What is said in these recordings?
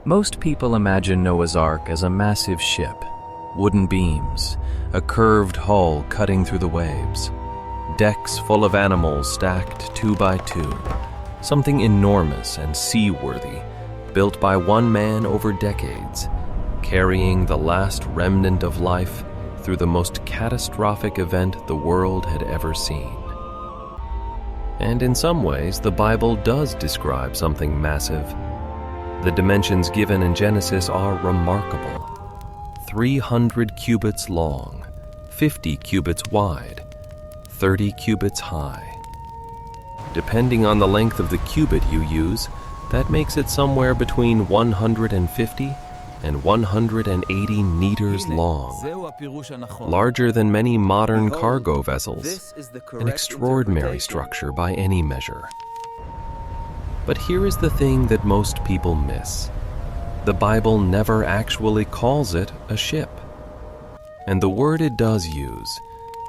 Most people imagine Noah's Ark as a massive ship, wooden beams, a curved hull cutting through the waves, decks full of animals stacked 2 by 2, something enormous and seaworthy, built by one man over decades, carrying the last remnant of life through the most catastrophic event the world had ever seen. And in some ways, the Bible does describe something massive. The dimensions given in Genesis are remarkable. 300 cubits long, 50 cubits wide, 30 cubits high. Depending on the length of the cubit you use, that makes it somewhere between 150 and 180 meters long, larger than many modern cargo vessels, an extraordinary structure by any measure. But here is the thing that most people miss. The Bible never actually calls it a ship. And the word it does use,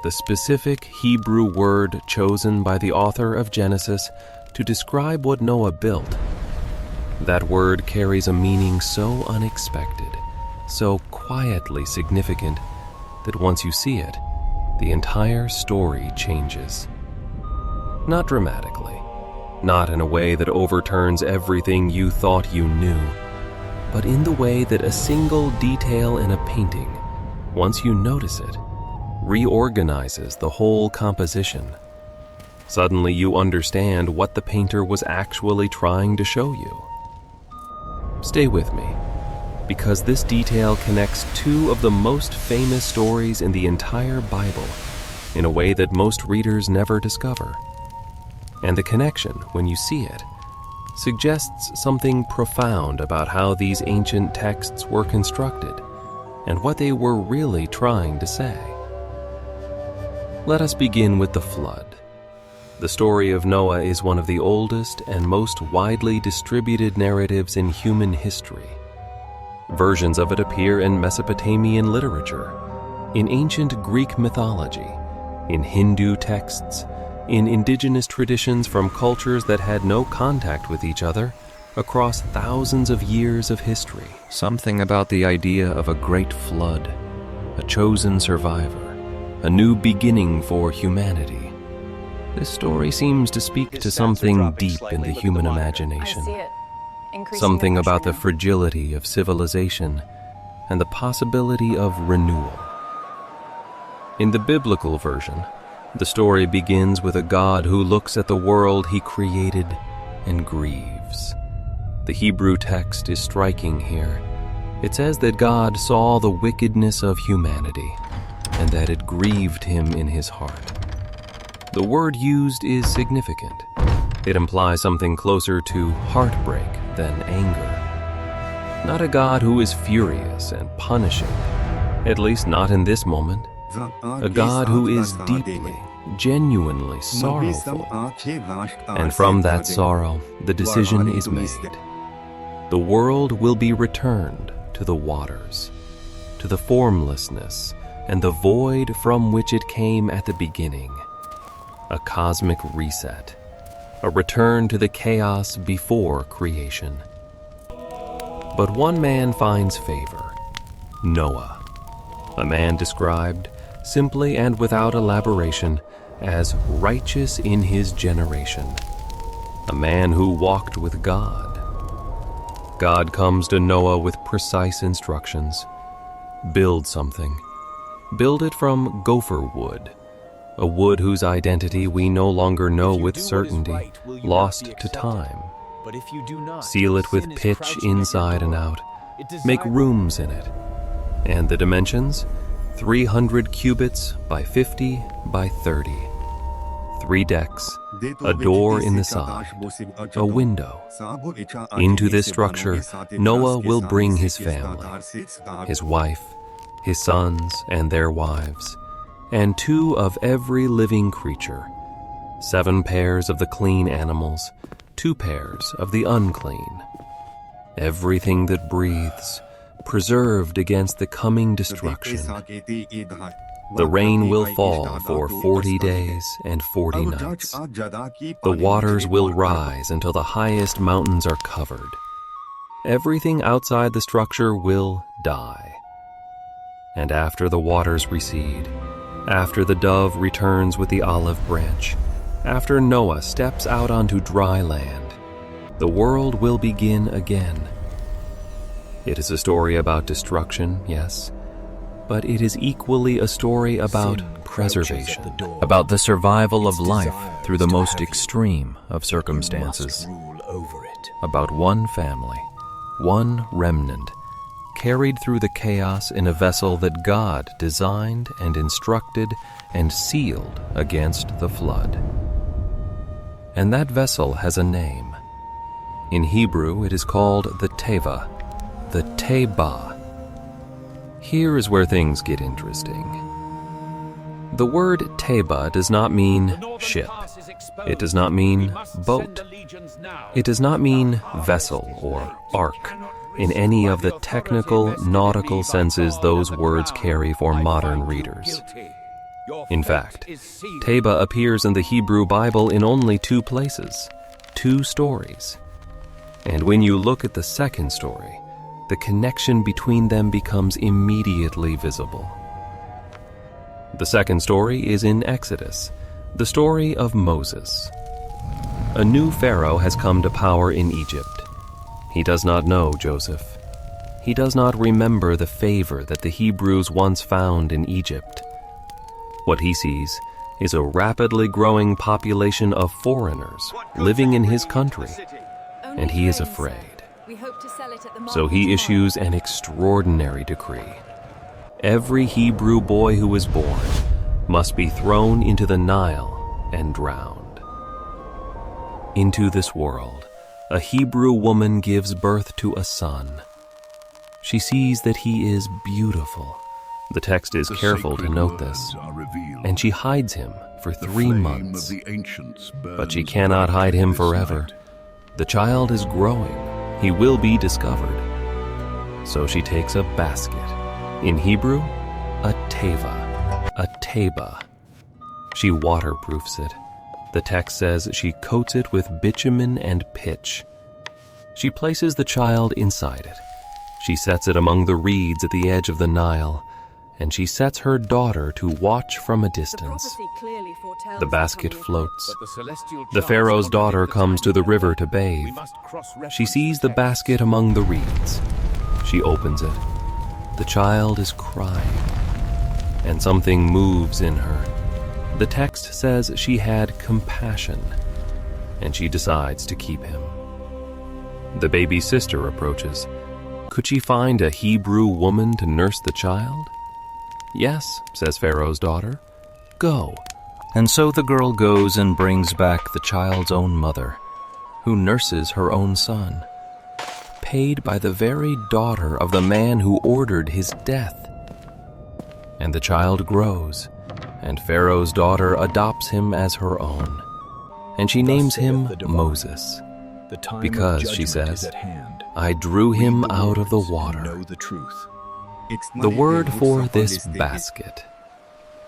the specific Hebrew word chosen by the author of Genesis to describe what Noah built, that word carries a meaning so unexpected, so quietly significant, that once you see it, the entire story changes. Not dramatically, not in a way that overturns everything you thought you knew, but in the way that a single detail in a painting, once you notice it, reorganizes the whole composition. Suddenly you understand what the painter was actually trying to show you. Stay with me, because this detail connects 2 of the most famous stories in the entire Bible in a way that most readers never discover. And the connection, when you see it, suggests something profound about how these ancient texts were constructed and what they were really trying to say. Let us begin with the flood. The story of Noah is one of the oldest and most widely distributed narratives in human history. Versions of it appear in Mesopotamian literature, in ancient Greek mythology, in Hindu texts, in indigenous traditions from cultures that had no contact with each other across thousands of years of history. Something about the idea of a great flood, a chosen survivor, a new beginning for humanity. This story seems to speak to something deep in the human imagination. Something about the fragility of civilization and the possibility of renewal. In the biblical version, the story begins with a God who looks at the world he created and grieves. The Hebrew text is striking here. It says that God saw the wickedness of humanity and that it grieved him in his heart. The word used is significant. It implies something closer to heartbreak than anger. Not a God who is furious and punishing, at least not in this moment. A God who is deeply, genuinely sorrowful. And from that sorrow, the decision is made. The world will be returned to the waters, to the formlessness and the void from which it came at the beginning. A cosmic reset, a return to the chaos before creation. But one man finds favor, Noah, a man described, simply and without elaboration, as righteous in his generation, a man who walked with God. God comes to Noah with precise instructions. Build something. Build it from gopher wood, a wood whose identity we no longer know with certainty, lost to time. Seal it with pitch inside and out. Make rooms in it. And the dimensions? 300 cubits by 50 by 30. 3 decks, a door in the side, a window. Into this structure, Noah will bring his family, his wife, his sons and their wives, and 2 of every living creature, 7 pairs of the clean animals, 2 pairs of the unclean. Everything that breathes, preserved against the coming destruction. The rain will fall for 40 days and 40 nights. The waters will rise until the highest mountains are covered. everything outside the structure will die. And after the waters recede, after the dove returns with the olive branch, after Noah steps out onto dry land, the world will begin again. It is a story about destruction, yes, but it is equally a story about preservation, about the survival of life through the most extreme of circumstances, about one family, one remnant, carried through the chaos in a vessel that God designed and instructed and sealed against the flood. And that vessel has a name. In Hebrew, it is called the Teva, the Teba. Here is where things get interesting. The word Teba does not mean ship. It does not mean boat. It does not mean vessel or ark in any of the technical, nautical senses those words carry for modern readers. In fact, Teba appears in the Hebrew Bible in only 2 places, 2 stories. And when you look at the second story, the connection between them becomes immediately visible. The second story is in Exodus, the story of Moses. A new Pharaoh has come to power in Egypt. He does not know Joseph. He does not remember the favor that the Hebrews once found in Egypt. What he sees is a rapidly growing population of foreigners living in his country, and he is afraid. So he issues an extraordinary decree. Every Hebrew boy who is born must be thrown into the Nile and drowned. Into this world, a Hebrew woman gives birth to a son. She sees that he is beautiful. The text is careful to note this. And she hides him for 3 months. But she cannot hide him forever. The child is growing. He will be discovered. So she takes a basket. In Hebrew, a teva, a teba. She waterproofs it. The text says she coats it with bitumen and pitch. She places the child inside it. She sets it among the reeds at the edge of the Nile, and she sets her daughter to watch from a distance. The basket floats. The Pharaoh's daughter comes to the river to bathe. She sees the basket among the reeds. She opens it. The child is crying, and something moves in her. The text says she had compassion, and she decides to keep him. The baby's sister approaches. Could she find a Hebrew woman to nurse the child? Yes, says Pharaoh's daughter. Go. And so the girl goes and brings back the child's own mother, who nurses her own son, paid by the very daughter of the man who ordered his death. And the child grows, and Pharaoh's daughter adopts him as her own, and she names him Moses, because, she says, I drew him out of the water. The word for this basket,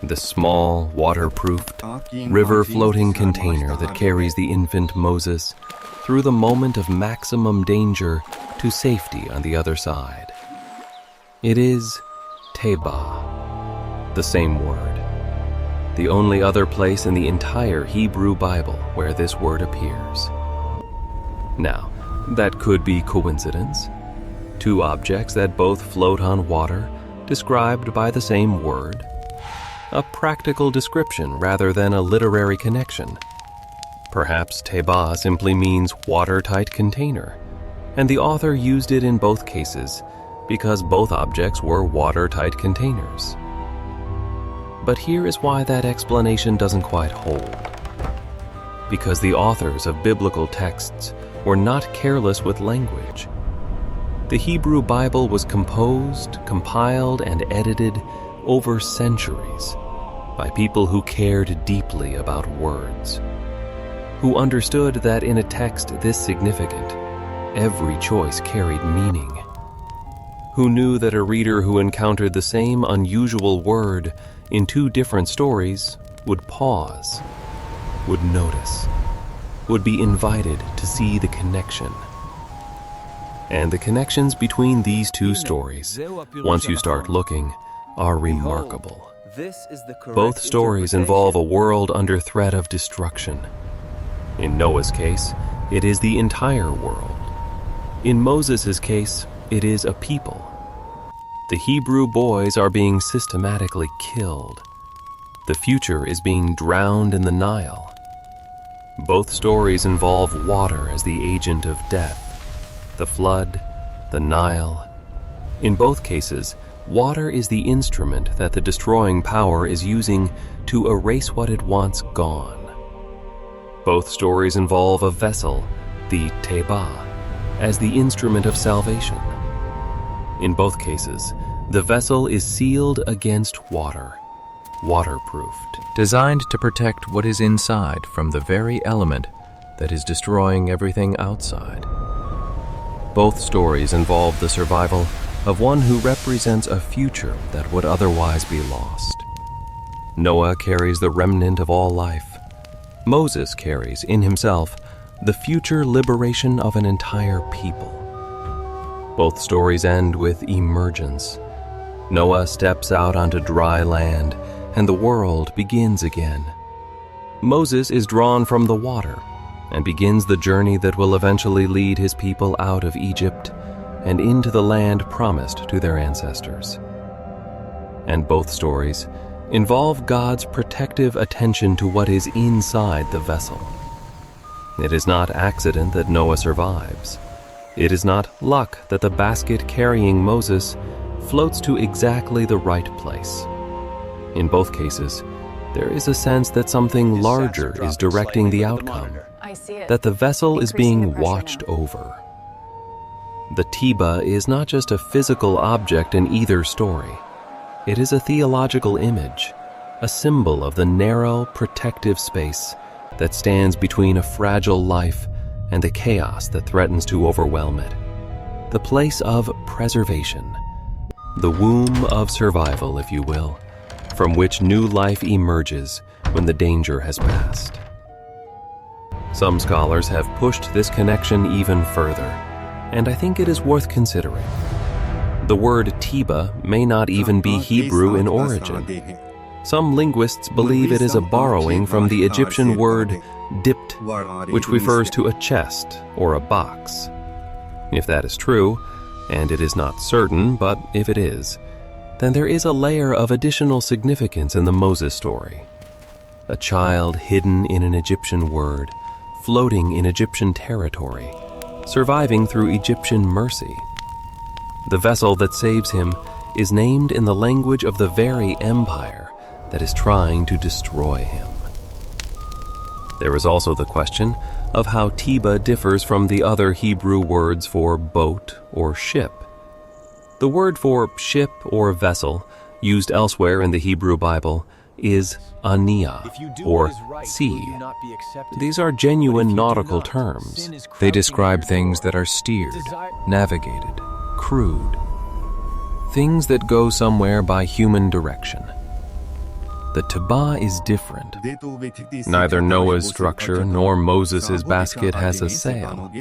the small, waterproofed, river-floating container that carries the infant Moses through the moment of maximum danger to safety on the other side. It is Teba, the same word. The only other place in the entire Hebrew Bible where this word appears. Now, that could be coincidence. 2 objects that both float on water, described by the same word. A practical description rather than a literary connection. Perhaps Teba simply means watertight container, and the author used it in both cases because both objects were watertight containers. But here is why that explanation doesn't quite hold. Because the authors of biblical texts were not careless with language. The Hebrew Bible was composed, compiled, and edited over centuries by people who cared deeply about words, who understood that in a text this significant, every choice carried meaning, who knew that a reader who encountered the same unusual word in 2 different stories would pause, would notice, would be invited to see the connection. And the connections between these two stories, once you start looking, are remarkable. Both stories involve a world under threat of destruction. In Noah's case, it is the entire world. In Moses' case, it is a people. The Hebrew boys are being systematically killed. The future is being drowned in the Nile. Both stories involve water as the agent of death. The flood, the Nile. In both cases, water is the instrument that the destroying power is using to erase what it wants gone. Both stories involve a vessel, the Teba, as the instrument of salvation. In both cases, the vessel is sealed against water, waterproofed, designed to protect what is inside from the very element that is destroying everything outside. Both stories involve the survival of one who represents a future that would otherwise be lost. Noah carries the remnant of all life. Moses carries in himself the future liberation of an entire people. Both stories end with emergence. Noah steps out onto dry land, and the world begins again. Moses is drawn from the water and begins the journey that will eventually lead his people out of Egypt and into the land promised to their ancestors. And both stories involve God's protective attention to what is inside the vessel. It is not accident that Noah survives. It is not luck that the basket carrying Moses floats to exactly the right place. In both cases, there is a sense that something larger is directing the outcome, that the vessel is being watched over. The Teba is not just a physical object in either story. It is a theological image, a symbol of the narrow, protective space that stands between a fragile life and the chaos that threatens to overwhelm it. The place of preservation, the womb of survival, if you will, from which new life emerges when the danger has passed. Some scholars have pushed this connection even further, and I think it is worth considering. The word Teba may not even be Hebrew in origin. Some linguists believe it is a borrowing from the Egyptian word dipt, which refers to a chest or a box. If that is true, and it is not certain, but if it is, then there is a layer of additional significance in the Moses story. A child hidden in an Egyptian word, floating in Egyptian territory, surviving through Egyptian mercy. The vessel that saves him is named in the language of the very empire that is trying to destroy him. There is also the question of how Teba differs from the other Hebrew words for boat or ship. The word for ship or vessel, used elsewhere in the Hebrew Bible, is aniyah, or sea. These are genuine nautical terms. They describe things that are steered, navigated, crewed, things that go somewhere by human direction. The Teba is different. Neither Noah's structure nor Moses' basket has a sail.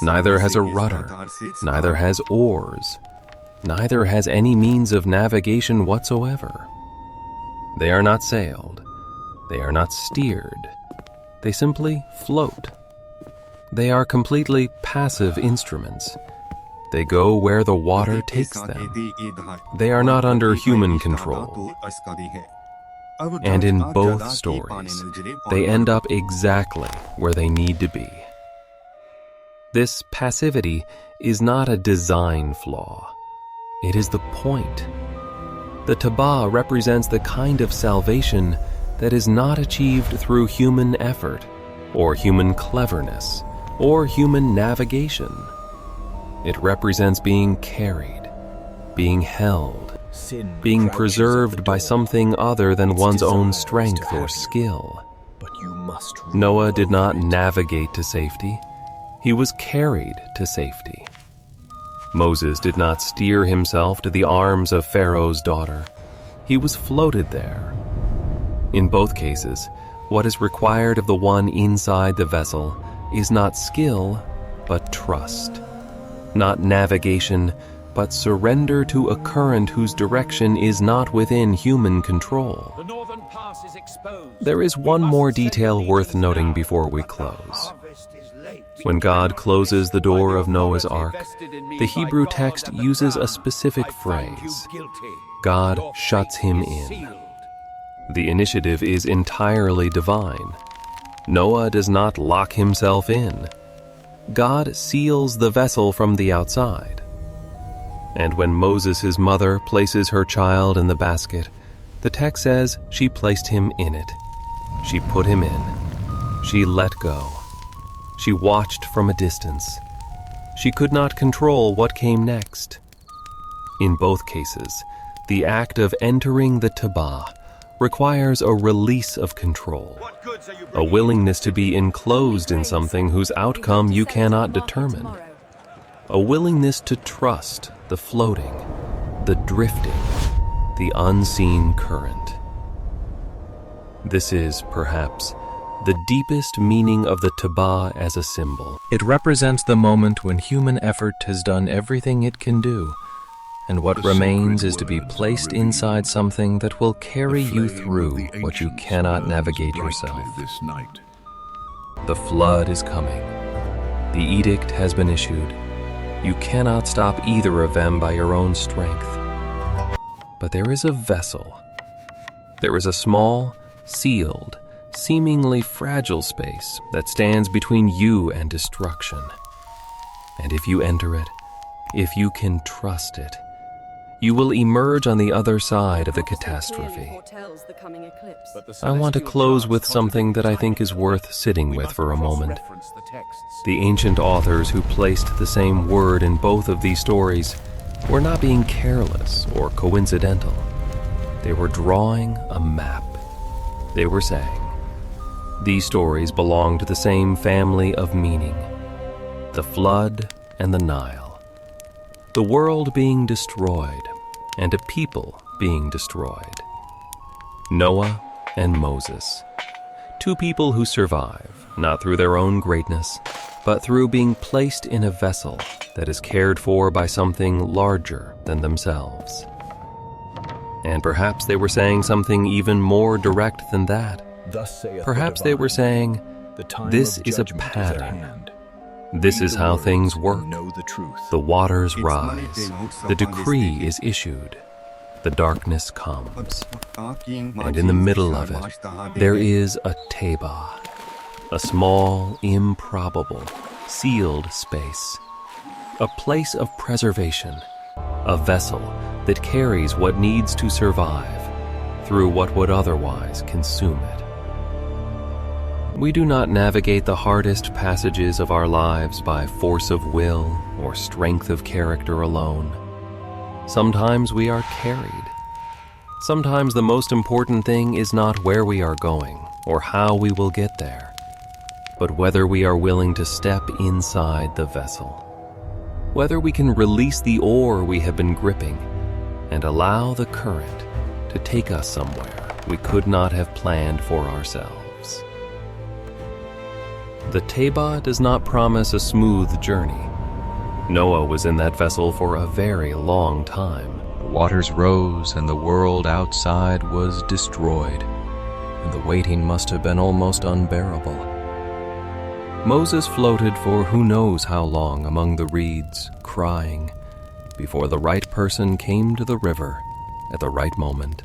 Neither has a rudder. Neither has oars. Neither has any means of navigation whatsoever. They are not sailed. They are not steered. They simply float. They are completely passive instruments. They go where the water takes them. They are not under human control. And in both stories, they end up exactly where they need to be. This passivity is not a design flaw. It is the point. The Teba represents the kind of salvation that is not achieved through human effort, or human cleverness, or human navigation. It represents being carried, being held, being preserved by something other than one's own strength or skill. Noah did not navigate to safety. He was carried to safety. Moses did not steer himself to the arms of Pharaoh's daughter. He was floated there. In both cases, what is required of the one inside the vessel is not skill, but trust. not navigation, but surrender to a current whose direction is not within human control. The northern pass is exposed. There is one more detail worth noting before we close. When God closes the door of Noah's Ark, the Hebrew text uses a specific phrase. God shuts him in. The initiative is entirely divine. Noah does not lock himself in. God seals the vessel from the outside. And when Moses' mother places her child in the basket, the text says she placed him in it. She put him in. She let go. She watched from a distance. She could not control what came next. In both cases, the act of entering the Tabah requires a release of control, a willingness to be enclosed in something whose outcome you cannot determine, a willingness to trust the floating, the drifting, the unseen current. This is, perhaps, the deepest meaning of the Tabah as a symbol. It represents the moment when human effort has done everything it can do, and what remains is to be placed inside something that will carry you through what you cannot navigate yourself. The flood is coming. The edict has been issued. You cannot stop either of them by your own strength. But there is a vessel. There is a small, sealed, seemingly fragile space that stands between you and destruction. And if you enter it, if you can trust it, you will emerge on the other side of the catastrophe. I want to close with something that I think is worth sitting with for a moment. The ancient authors who placed the same word in both of these stories were not being careless or coincidental. They were drawing a map. They were saying, these stories belong to the same family of meaning, the flood and the Nile. The world being destroyed, and a people being destroyed. Noah and Moses, two people who survive, not through their own greatness, but through being placed in a vessel that is cared for by something larger than themselves. And perhaps they were saying something even more direct than that. Perhaps they were saying, this is a pattern. This is how things work. The waters rise. The decree is issued. The darkness comes. And in the middle of it, there is a Tabah, a small, improbable, sealed space, a place of preservation, a vessel that carries what needs to survive through what would otherwise consume it. We do not navigate the hardest passages of our lives by force of will or strength of character alone. Sometimes we are carried. Sometimes the most important thing is not where we are going or how we will get there, but whether we are willing to step inside the vessel, whether we can release the oar we have been gripping and allow the current to take us somewhere we could not have planned for ourselves. The Tabah does not promise a smooth journey. Noah was in that vessel for a very long time. The waters rose and the world outside was destroyed, and the waiting must have been almost unbearable. Moses floated for who knows how long among the reeds, crying, before the right person came to the river at the right moment.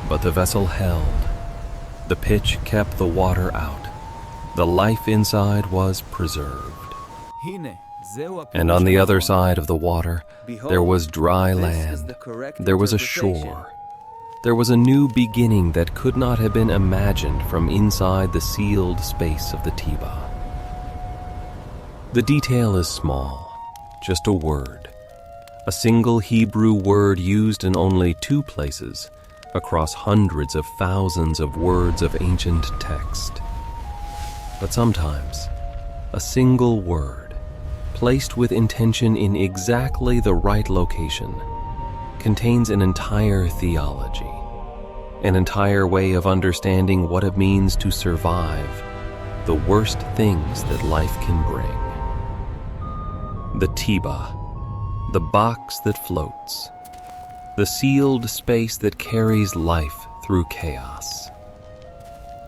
But the vessel held. The pitch kept the water out. The life inside was preserved. And on the other side of the water, there was dry land. There was a shore. There was a new beginning that could not have been imagined from inside the sealed space of the Tabah. The detail is small, just a word. A single Hebrew word used in only 2 places across hundreds of thousands of words of ancient text. But sometimes, a single word, placed with intention in exactly the right location, contains an entire theology, an entire way of understanding what it means to survive the worst things that life can bring. The Tiba, the box that floats, the sealed space that carries life through chaos.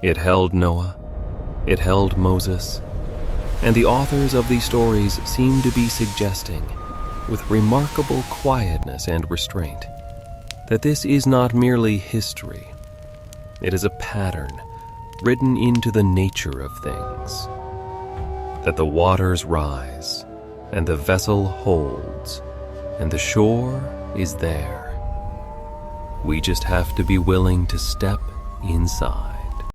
It held Noah, it held Moses, and the authors of these stories seem to be suggesting, with remarkable quietness and restraint, that this is not merely history. It is a pattern written into the nature of things. That the waters rise, and the vessel holds, and the shore is there. We just have to be willing to step inside.